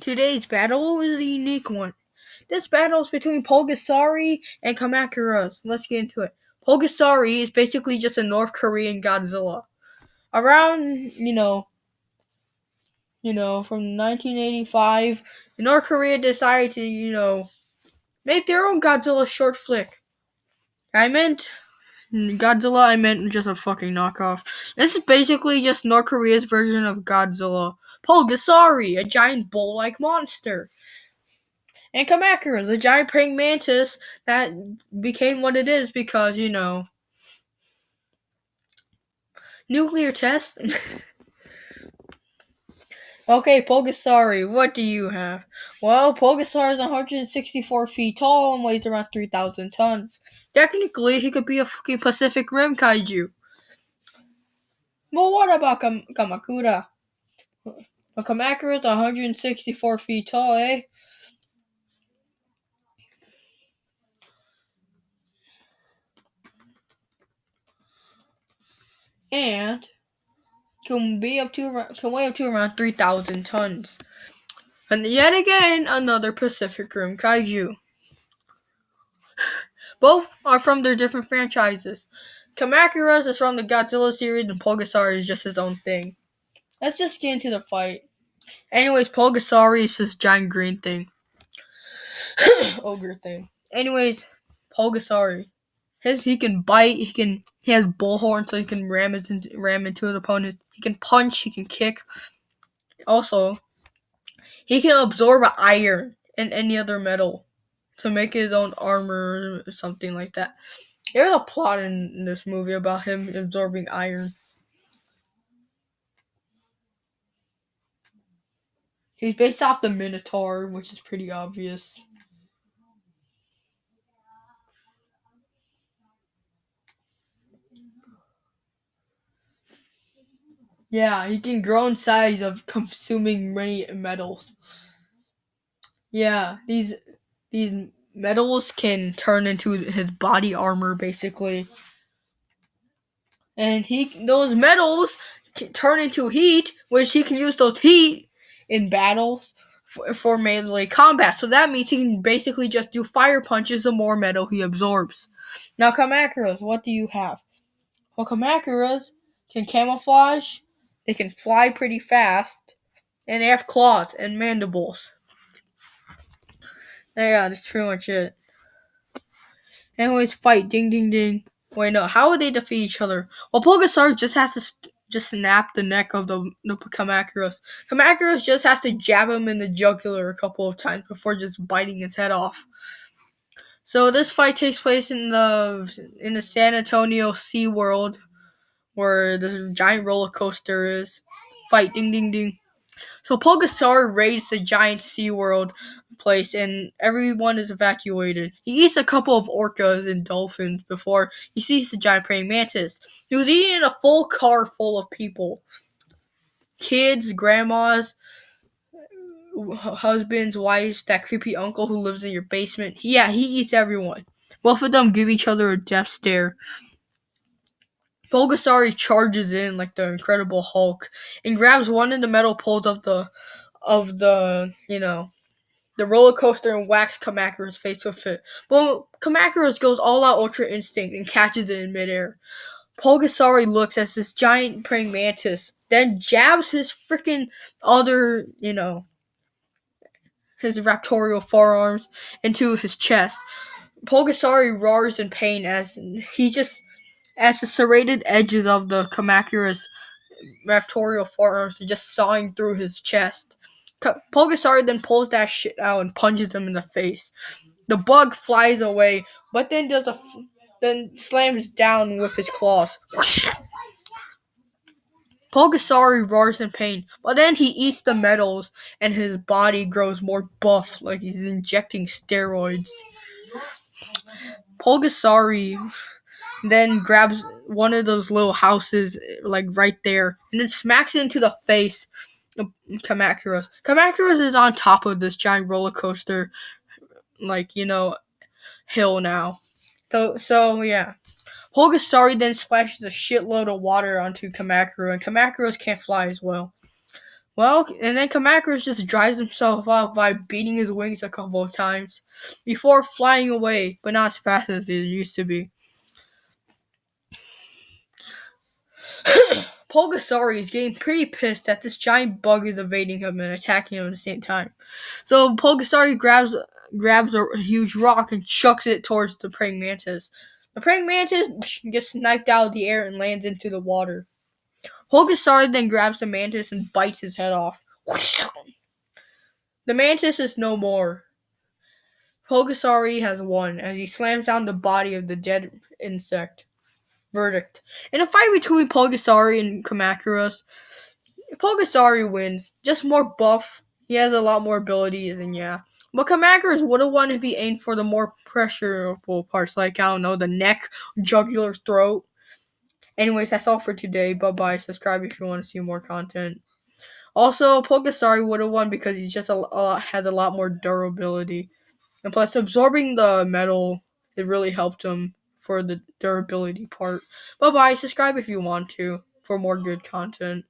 Today's battle is a unique one. This battle is between Pulgasari and Kamacuras. Let's get into it. Pulgasari is basically just a North Korean Godzilla. Around, from 1985, North Korea decided to, make their own Godzilla short flick. I meant just a fucking knockoff. This is basically just North Korea's version of Godzilla. Pulgasari, a giant bull-like monster. And Kamacuras, a giant praying mantis that became what it is because, nuclear test. Okay, Pulgasari, what do you have? Well, Pulgasari is 164 feet tall and weighs around 3,000 tons. Technically, he could be a fucking Pacific Rim kaiju. But what about Kamakura? Kamakura is 164 feet tall, eh? And can weigh up to around 3,000 tons. And yet again, another Pacific Rim kaiju. Both are from their different franchises. Kamacuras is from the Godzilla series, and Pulgasari is just his own thing. Let's just get into the fight. Anyways, Pulgasari is this giant green thing. Ogre thing. Anyways, Pulgasari. He can bite, he has bullhorn so he can ram into his opponent. He can punch, he can kick. Also, he can absorb iron and any other metal to make his own armor or something like that. There's a plot in this movie about him absorbing iron. He's based off the Minotaur, which is pretty obvious. Yeah, he can grow in size of consuming many metals. Yeah, these metals can turn into his body armor, basically. And those metals can turn into heat, which he can use those heat in battles for melee combat. So that means he can basically just do fire punches the more metal he absorbs. Now, Kamacuras, what do you have? Well, Kamacuras can camouflage, they can fly pretty fast, and they have claws and mandibles. Yeah, that's pretty much it. Anyways, fight, ding, ding, ding. Wait, no, how would they defeat each other? Well, Pulgasari just has to just snap the neck of the Kamacuras. Kamacuras just has to jab him in the jugular a couple of times before just biting his head off. So this fight takes place in the San Antonio Sea World, where this giant roller coaster is. Fight, ding, ding, ding. So Pulgasari raids the giant SeaWorld place and everyone is evacuated. He eats a couple of orcas and dolphins before he sees the giant praying mantis. He was eating a full car full of people. Kids, grandmas, husbands, wives, that creepy uncle who lives in your basement. He eats everyone. Both of them give each other a death stare. Pulgasari charges in like the Incredible Hulk and grabs one of the metal poles of the roller coaster and whacks Kamacuras' face with it. But Kamacuras goes all out Ultra Instinct and catches it in midair. Pulgasari looks at this giant praying mantis, then jabs his freaking other, his raptorial forearms into his chest. Pulgasari roars in pain as the serrated edges of the Kamacuras' raptorial forearms are just sawing through his chest. Pulgasari then pulls that shit out and punches him in the face. The bug flies away, but then slams down with his claws. Pulgasari roars in pain, but then he eats the metals and his body grows more buff like he's injecting steroids. Pulgasari then grabs one of those little houses like right there and then smacks it into the face of Kamacuras. Kamacuras is on top of this giant roller coaster hill now. So yeah. Pulgasari then splashes a shitload of water onto Kamakura, and Kamacuras can't fly as well. Well, and then Kamacuras just dries himself off by beating his wings a couple of times before flying away, but not as fast as it used to be. Pulgasari is getting pretty pissed that this giant bug is evading him and attacking him at the same time. So Pulgasari grabs a huge rock and chucks it towards the praying mantis. The praying mantis gets sniped out of the air and lands into the water. Pulgasari then grabs the mantis and bites his head off. The mantis is no more. Pulgasari has won as he slams down the body of the dead insect. Verdict. In a fight between Pulgasari and Kamacuras, Pulgasari wins. Just more buff. He has a lot more abilities, and yeah. But Kamacuras would have won if he aimed for the more pressurable parts, like, I don't know, the neck, jugular, throat. Anyways, that's all for today. Bye-bye. Subscribe if you want to see more content. Also, Pulgasari would have won because he's just has a lot more durability. And plus, absorbing the metal, it really helped him for the durability part. Bye-bye. Subscribe if you want to for more good content.